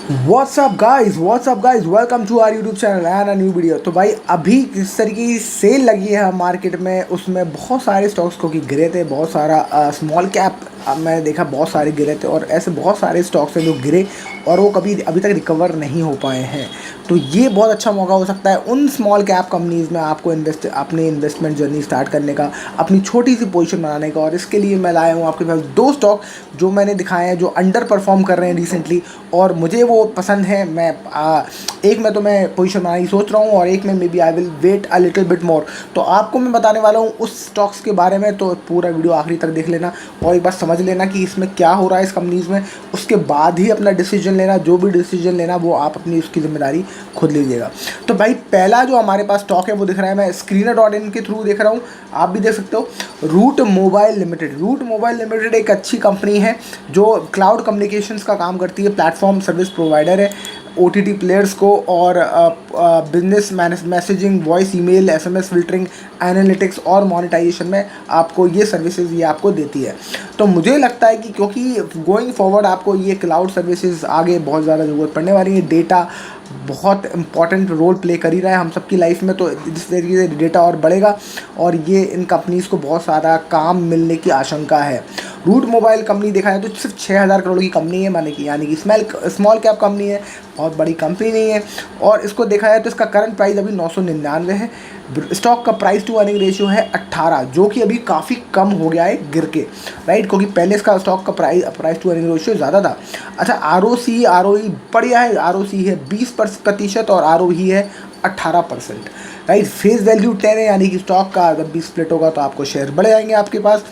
What's up guys, welcome to our YouTube channel and a new video. तो भाई अभी किस तरीके की सेल लगी है मार्केट में, उसमें बहुत सारे स्टॉक्स को कि गिरे थे। बहुत सारा स्मॉल कैप मैंने देखा बहुत सारे गिरे थे, और ऐसे बहुत सारे स्टॉक्स हैं जो गिरे और वो कभी अभी तक रिकवर नहीं हो पाए हैं। तो ये बहुत अच्छा मौका हो सकता है उन स्मॉल कैप कंपनीज़ में आपको अपनी इन्वेस्टमेंट जर्नी स्टार्ट करने का, अपनी छोटी सी पोजीशन बनाने का। और इसके लिए मैं लाया हूँ आपके पास दो स्टॉक जो मैंने दिखाए हैं, जो अंडर परफॉर्म कर रहे हैं रिसेंटली, और मुझे वो पसंद है। एक में तो मैं पोजीशन बनाने की सोच रहा हूँ, और एक में maybe I will wait a little bit more. तो आपको मैं बताने वाला हूँ उस स्टॉक्स के बारे में, तो पूरा वीडियो आखिरी तक देख लेना और एक बार समझ लेना कि इसमें क्या हो रहा है इस कंपनीज़ में। उसके बाद ही अपना डिसीजन लेना, जो भी डिसीजन लेना वो आप अपनी उसकी जिम्मेदारी खुद लीजिएगा। तो भाई पहला जो हमारे पास स्टॉक है वो दिख रहा है, मैं Screener.in के थ्रू देख रहा हूँ, आप भी देख सकते हो। रूट मोबाइल लिमिटेड एक अच्छी कंपनी है जो क्लाउड कम्युनिकेशंस का काम करती है, प्लेटफॉर्म सर्विस प्रोवाइडर है OTT प्लेयर्स को, और business messaging, voice, email, SMS filtering, analytics और मोनेटाइजेशन में आपको ये सर्विसेज ये आपको देती है। तो मुझे लगता है कि क्योंकि गोइंग फॉरवर्ड आपको ये क्लाउड सर्विसेज आगे बहुत ज़्यादा ज़रूरत पड़ने वाली है। डेटा बहुत इंपॉर्टेंट रोल प्ले कर ही रहा है हम सबकी लाइफ में, तो इस तरीके से डेटा और बढ़ेगा और ये इन कंपनीज़ को बहुत सारा काम मिलने की आशंका है। रूट मोबाइल कंपनी देखा जाए तो सिर्फ 6,000 करोड़ की कंपनी है, यानी कि स्मॉल कैप कंपनी है, बहुत बड़ी कंपनी नहीं है। और इसको देखा जाए तो इसका करंट प्राइस अभी 999 है। स्टॉक का प्राइस टू अर्निंग रेशियो है 18, जो कि अभी काफ़ी कम हो गया है गिर के, राइट, क्योंकि पहले इसका स्टॉक का प्राइस टू अर्निंग रेशियो ज़्यादा था। अच्छा, ROE बढ़िया है, ROC है 20% और ROE है 18%, राइट। फेस वैल्यू 10 है, यानी कि स्टॉक का जब भी स्प्लिट होगा तो आपको शेयर बढ़ जाएंगे आपके पास।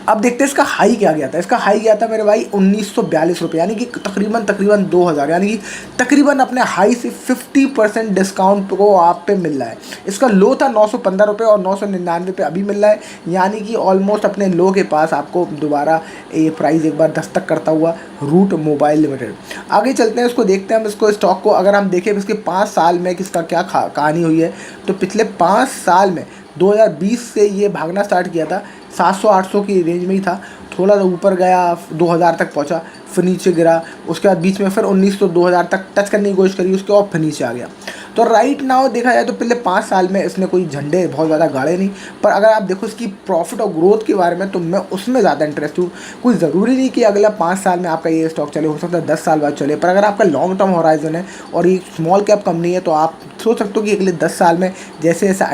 अब देखते हैं इसका हाई क्या गया था। इसका हाई गया था मेरे भाई 1942 रुपये, यानी कि तकरीबन 2000, यानी कि तकरीबन अपने हाई से 50% डिस्काउंट को आप पे मिल रहा है। इसका लो था 915 रुपये और 999 पे अभी मिल रहा है, यानी कि ऑलमोस्ट अपने लो के पास आपको दोबारा ये प्राइस एक बार दस्तक करता हुआ रूट मोबाइल लिमिटेड। आगे चलते हैं, इसको देखते हैं हम। इसको स्टॉक को अगर हम देखें इसके 5 साल में किसका क्या कहानी हुई है, तो पिछले 5 साल में 2020 से ये भागना स्टार्ट किया था, 700-800 की रेंज में ही था, थोड़ा सा ऊपर गया, 2000 तक पहुंचा, फिर नीचे गिरा, उसके बाद बीच में फिर 1900-2000 तक टच करने की कोशिश करी, उसके बाद फिर नीचे आ गया। तो राइट नाउ देखा जाए तो पिछले 5 साल में इसने कोई झंडे बहुत ज़्यादा गाड़े नहीं, पर अगर आप देखो इसकी प्रॉफिट और ग्रोथ के बारे में, तो मैं उसमें ज़्यादा इंटरेस्ट हूँ। कोई ज़रूरी नहीं कि अगला 5 साल में आपका ये स्टॉक चले, हो सकता है 10 साल बाद चले, पर अगर आपका लॉन्ग टर्म होराइजन है और ये स्मॉल कैप कंपनी है, तो आप सोच सकते हो कि अगले 10 साल में जैसे जैसे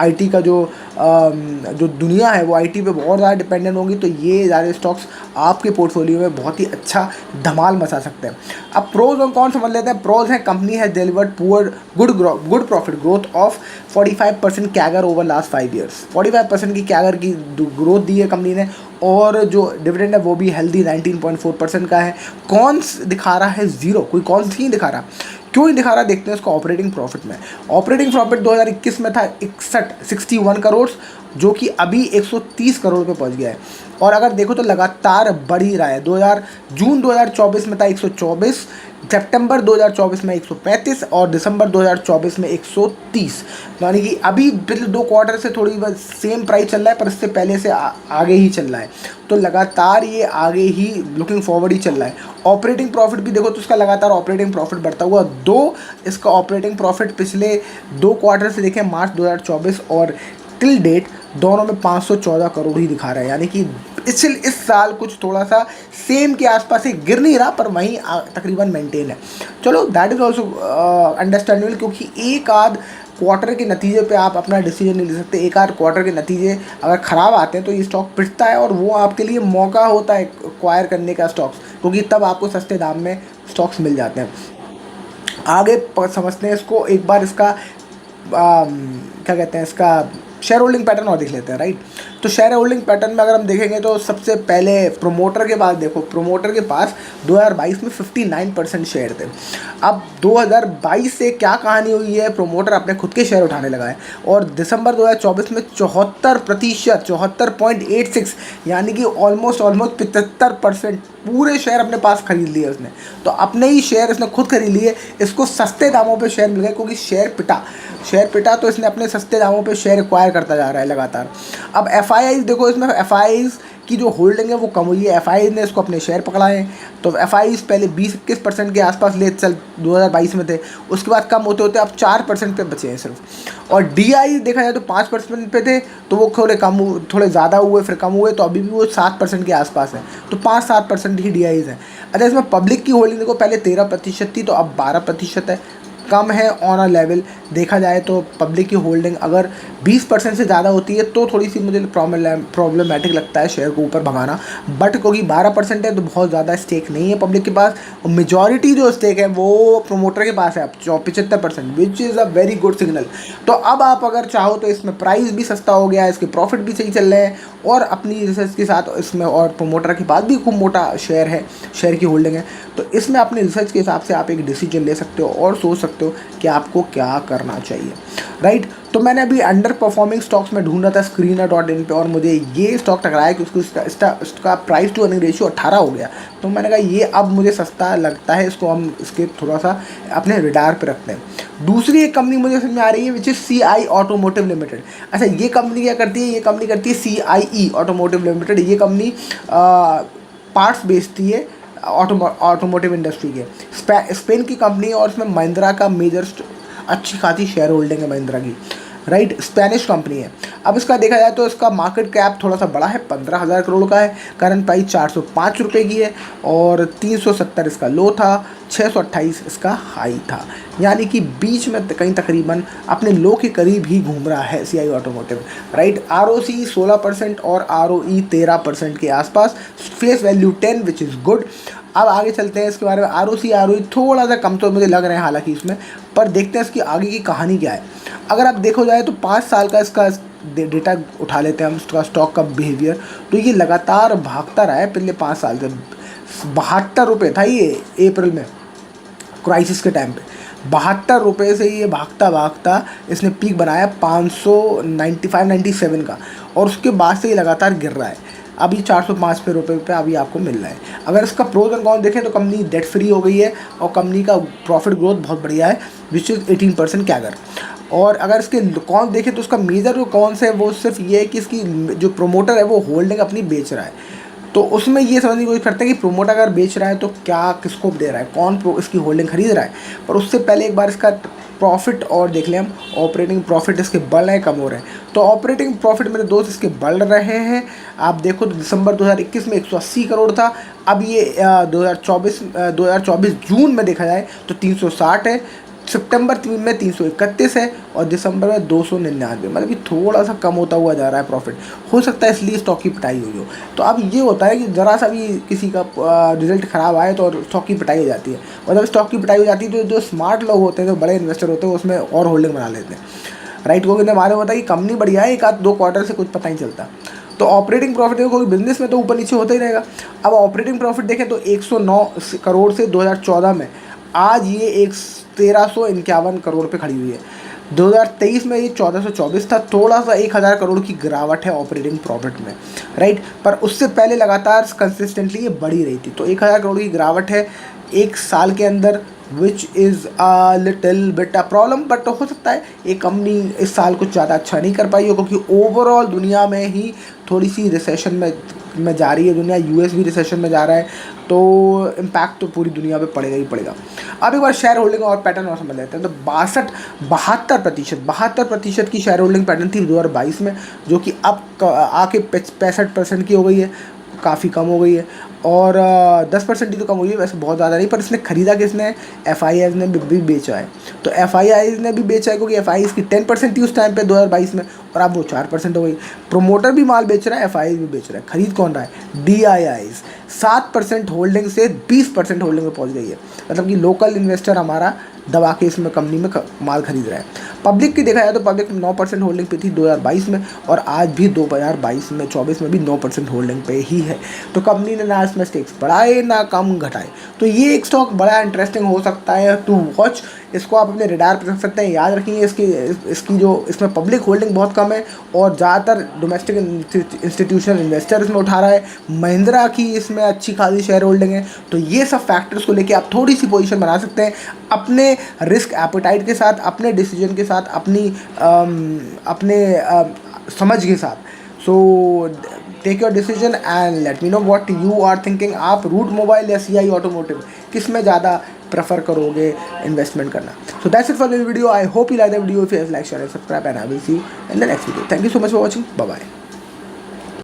IT का जो दुनिया है वो IT पे बहुत ज़्यादा डिपेंडेंट होगी, तो ये ज़्यादा स्टॉक्स आपके पोर्टफोलियो में बहुत ही अच्छा धमाल मचा सकते हैं। अब प्रोज और कौन समझ लेते हैं। प्रोज है, company has delivered good profit growth of 45% CAGR over last 5 years. 45% की कैगर की ग्रोथ दी है कंपनी ने, और जो डिविडेंड है वो भी हेल्दी 19.4% का है। कॉन्स दिखा रहा है ज़ीरो, कोई कॉन्स नहीं दिखा रहा। क्यों नहीं दिखा रहा, देखते हैं इसको ऑपरेटिंग प्रॉफिट में। ऑपरेटिंग प्रॉफिट 2021 में था 61 करोड़, जो कि अभी 130 करोड़ पे पहुंच गया है। और अगर देखो तो लगातार बढ़ ही रहा है। जून 2024 में था 124, सितंबर 2024 में 135 और दिसंबर 2024 में 130, यानी कि अभी पिछले 2 क्वार्टर से थोड़ी बहुत सेम प्राइस चल रहा है, पर इससे पहले से आगे ही चल रहा है। तो लगातार ये आगे ही लुकिंग फॉरवर्ड ही चल रहा है। ऑपरेटिंग प्रॉफिट भी देखो तो इसका लगातार ऑपरेटिंग प्रॉफिट बढ़ता हुआ, इसका ऑपरेटिंग प्रॉफिट पिछले 2 क्वार्टर से देखें, मार्च 2024 और टिल डेट, दोनों में 514 करोड़ ही दिखा रहा है, यानी कि इस साल कुछ थोड़ा सा सेम के आसपास ही गिर नहीं रहा, पर वहीं तकरीबन मेंटेन है। चलो, दैट इज़ ऑल्सो अंडरस्टैंडेबल, क्योंकि एक आध क्वार्टर के नतीजे पे आप अपना डिसीजन नहीं ले सकते। एक आध क्वार्टर के नतीजे अगर ख़राब आते हैं तो ये स्टॉक पिटता है, और वो आपके लिए मौका होता है एक्वायर करने का स्टॉक्स, क्योंकि तब आपको सस्ते दाम में स्टॉक्स मिल जाते हैं। आगे समझते हैं इसको एक बार, इसका क्या कहते हैं, इसका शेयर होल्डिंग पैटर्न और देख लेते हैं, राइट। तो शेयर होल्डिंग पैटर्न में अगर हम देखेंगे तो सबसे पहले प्रोमोटर के पास देखो, प्रोमोटर के पास 2022 में 59% शेयर थे। अब 2022 से क्या कहानी हुई है, प्रोमोटर अपने खुद के शेयर उठाने लगा है, और दिसंबर 2024 में 74%, 74.86, यानी कि ऑलमोस्ट 75% पूरे शेयर अपने पास खरीद लिए उसने। तो अपने ही शेयर इसने खुद खरीद लिए, इसको सस्ते दामों पे शेयर मिल गए, क्योंकि शेयर पिटा तो इसने अपने सस्ते दामों पे शेयर एक्वायर करता जा रहा है लगातार। अब एफआईआईज देखो, इसमें एफआईआईज की जो होल्डिंग है वो कम हुई है। एफआईआईज ने इसको अपने शेयर पकड़ाए हैं। तो एफआईआईज पहले 20-21% के आसपास ले चल 2022 में थे, उसके बाद कम होते होते अब 4% पे बचे हैं सिर्फ। और डीआई देखा जाए तो 5% पे थे, तो वो थोड़े ज़्यादा हुए, फिर कम हुए, तो अभी भी वो 7% के आसपास है। तो 5-7% ही डीआईज हैं। अच्छा, इसमें पब्लिक की होल्डिंग देखो, पहले 13% थी, तो अब 12% है, कम है ऑन अ लेवल। देखा जाए तो पब्लिक की होल्डिंग अगर 20% से ज़्यादा होती है तो थोड़ी सी मुझे प्रॉब्लमेटिक लगता है शेयर को ऊपर भगाना, बट क्योंकि 12% है तो बहुत ज़्यादा स्टेक नहीं है पब्लिक के पास, और मेजॉरिटी जो स्टेक है वो प्रोमोटर के पास है अब 75%, which is a very good signal. तो अब आप अगर चाहो तो इसमें प्राइस भी सस्ता हो गया है, इसके प्रॉफिट भी सही चल रहे हैं, और अपनी रिसर्च के साथ इसमें और प्रोमोटर के पास भी खूब मोटा शेयर है, शेयर की होल्डिंग है। तो इसमें अपने रिसर्च के हिसाब से आप एक डिसीजन ले सकते हो और सोच सकते हो कि आपको क्या करना चाहिए, राइट। तो मैंने अभी अंडर परफॉर्मिंग स्टॉक्स में ढूंढा था Screener.in पे, और मुझे ये स्टॉक टकराया कि उसका प्राइस टू अर्निंग रेशियो 18 हो गया। तो मैंने कहा ये अब मुझे सस्ता लगता है, इसको हम इसके थोड़ा सा अपने रिडार पे रखते हैं। दूसरी एक कंपनी मुझे समझ में आ रही है, which is CI automotive limited. अच्छा, ये कंपनी क्या करती है? ये कंपनी करती है CIE ऑटोमोटिव लिमिटेड। ये कंपनी पार्ट्स बेचती है ऑटोमोटिव इंडस्ट्री के। स्पेन की कंपनी है, और इसमें महिंद्रा का मेजर अच्छी खासी शेयर होल्डिंग है महिंद्रा की, राइट। स्पेनिश कंपनी है। अब इसका देखा जाए तो इसका मार्केट कैप थोड़ा सा बड़ा है, 15,000 करोड़ का है। करंट प्राइस 405 रुपये की है, और 370 इसका लो था, 628 इसका हाई था, यानी कि बीच में कहीं तकरीबन अपने लो के करीब ही घूम रहा है CI ऑटोमोटिव, राइट। ROC 16% और ROE 13% के आसपास, face value 10 which is good. अब आगे चलते हैं इसके बारे में। ROC ROE थोड़ा सा कम तो मुझे लग रहे हैं हालांकि इसमें, पर देखते हैं इसकी आगे की कहानी क्या है। अगर आप देखो जाए तो 5 साल का इसका डेटा उठा लेते हैं हम, इसका स्टॉक का बिहेवियर, तो ये लगातार भागता रहा है पिछले 5 साल से। 72 रुपये था ये अप्रैल में क्राइसिस के टाइम पे, 72 रुपये से ये भागता भागता इसने पीक बनाया 595-97 का, और उसके बाद से ये लगातार गिर रहा है। अभी 405 रुपये पे अभी आपको मिल रहा है। अगर इसका प्रोज एंड कॉन देखें तो कंपनी डेट फ्री हो गई है, और कंपनी का प्रॉफिट ग्रोथ बहुत बढ़िया है, विच इज़ 18% कैगर। और अगर इसके कौन देखें तो उसका मेजर जो कौन से है वो सिर्फ ये है कि इसकी जो प्रोमोटर है वो होल्डिंग अपनी बेच रहा है। तो उसमें ये समझने की कोशिश करते हैं कि प्रोमोटर अगर बेच रहा है तो क्या किसको दे रहा है, कौन इसकी होल्डिंग खरीद रहा है। पर उससे पहले एक बार इसका प्रॉफिट और देख लें हम, ऑपरेटिंग प्रॉफिट इसके बढ़ रहे हैं कम हो रहे हैं। तो ऑपरेटिंग प्रॉफिट मेरे दोस्त इसके बढ़ रहे हैं। आप देखो तो दिसंबर 2021 में 180 करोड़ था, अब ये 2024 जून में देखा जाए तो 360 है, सितंबर में 331 है, और दिसंबर में 299, मतलब कि थोड़ा सा कम होता हुआ जा रहा है प्रॉफिट। हो सकता है इसलिए स्टॉक की पिटाई हुई हो। तो अब ये होता है कि ज़रा सा भी किसी का रिजल्ट ख़राब आए तो स्टॉक की पिटाई हो जाती है, और जब स्टॉक की पिटाई हो जाती है तो जो स्मार्ट लोग होते हैं, जो बड़े इन्वेस्टर होते हैं, उसमें और होल्डिंग बना लेते हैं, राइट। क्योंकि उन्हें मालूम होता है कि कंपनी बढ़िया है, 1-2 क्वार्टर से कुछ पता नहीं चलता। तो ऑपरेटिंग प्रॉफिट देखो, क्योंकि बिजनेस में तो ऊपर नीचे होता ही रहेगा। अब ऑपरेटिंग प्रॉफिट देखें तो 109 करोड़ से 2014 में आज ये 1351 करोड़ पे खड़ी हुई है। 2023 में ये 1424 था, थोड़ा सा 1000 करोड़ की गिरावट है ऑपरेटिंग प्रॉफिट में, राइट। पर उससे पहले लगातार कंसिस्टेंटली ये बढ़ी रही थी। तो 1000 करोड़ की गिरावट है एक साल के अंदर, which is a little bit a problem. But हो सकता है एक कंपनी इस साल कुछ ज़्यादा अच्छा नहीं कर पाई हो, क्योंकि ओवरऑल दुनिया में ही थोड़ी सी रिसेशन में जा रही है दुनिया, US भी रिसेशन में जा रहा है, तो इम्पैक्ट तो पूरी दुनिया पे पड़ेगा ही पड़ेगा। अब एक बार शेयर होल्डिंग और पैटर्न और समझ लेते हैं। तो 72% की शेयर होल्डिंग पैटर्न थी 2022 में, जो कि अब आके 65% की हो गई है, काफ़ी कम हो गई है। और 10% ही तो कम हुई है, वैसे बहुत ज़्यादा नहीं। पर इसने खरीदा किसने? FIIs ने भी बेचा है। तो FIIs ने भी बेचा है, क्योंकि FIIs की 10% थी उस टाइम पे 2022 में, और अब वो 4% हो गई। प्रोमोटर भी माल बेच रहा है, FIIs भी बेच रहा है। खरीद कौन रहा है? DIIs 7% होल्डिंग से 20% होल्डिंग में पहुँच गई है, मतलब कि लोकल इन्वेस्टर हमारा दबा के इसमें कंपनी में माल खरीद रहा है। पब्लिक की देखा जाए तो पब्लिक 9% होल्डिंग पे थी 2022 में, और आज भी 2022 में 24 में भी 9% होल्डिंग पे ही है। तो कंपनी ने ना इसमें स्टेक्स बढ़ाए ना कम घटाए। तो ये एक स्टॉक बड़ा इंटरेस्टिंग हो सकता है टू वॉच। इसको आप अपने रिडार पर रख सकते हैं। याद रखिए इसकी जो इसमें पब्लिक होल्डिंग बहुत कम है, और ज़्यादातर डोमेस्टिक इंस्टीट्यूशनल इन्वेस्टर इसमें उठा रहा है। महिंद्रा की इसमें अच्छी खासी शेयर होल्डिंग है। तो ये सब फैक्टर्स को लेके आप थोड़ी सी पोजीशन बना सकते हैं अपने रिस्क एपेटाइट के साथ, अपने डिसीजन के साथ, अपने समझ के साथ। So take your decision and let me know what you are thinking. आप रूट मोबाइल या CI ऑटोमोटिव किस में ज़्यादा प्रेफर करोगे इन्वेस्टमेंट करना? So that's it for this video. I hope you like the video. If you like, share, subscribe and I will see you in the next video. Thank you so much for watching. Bye bye.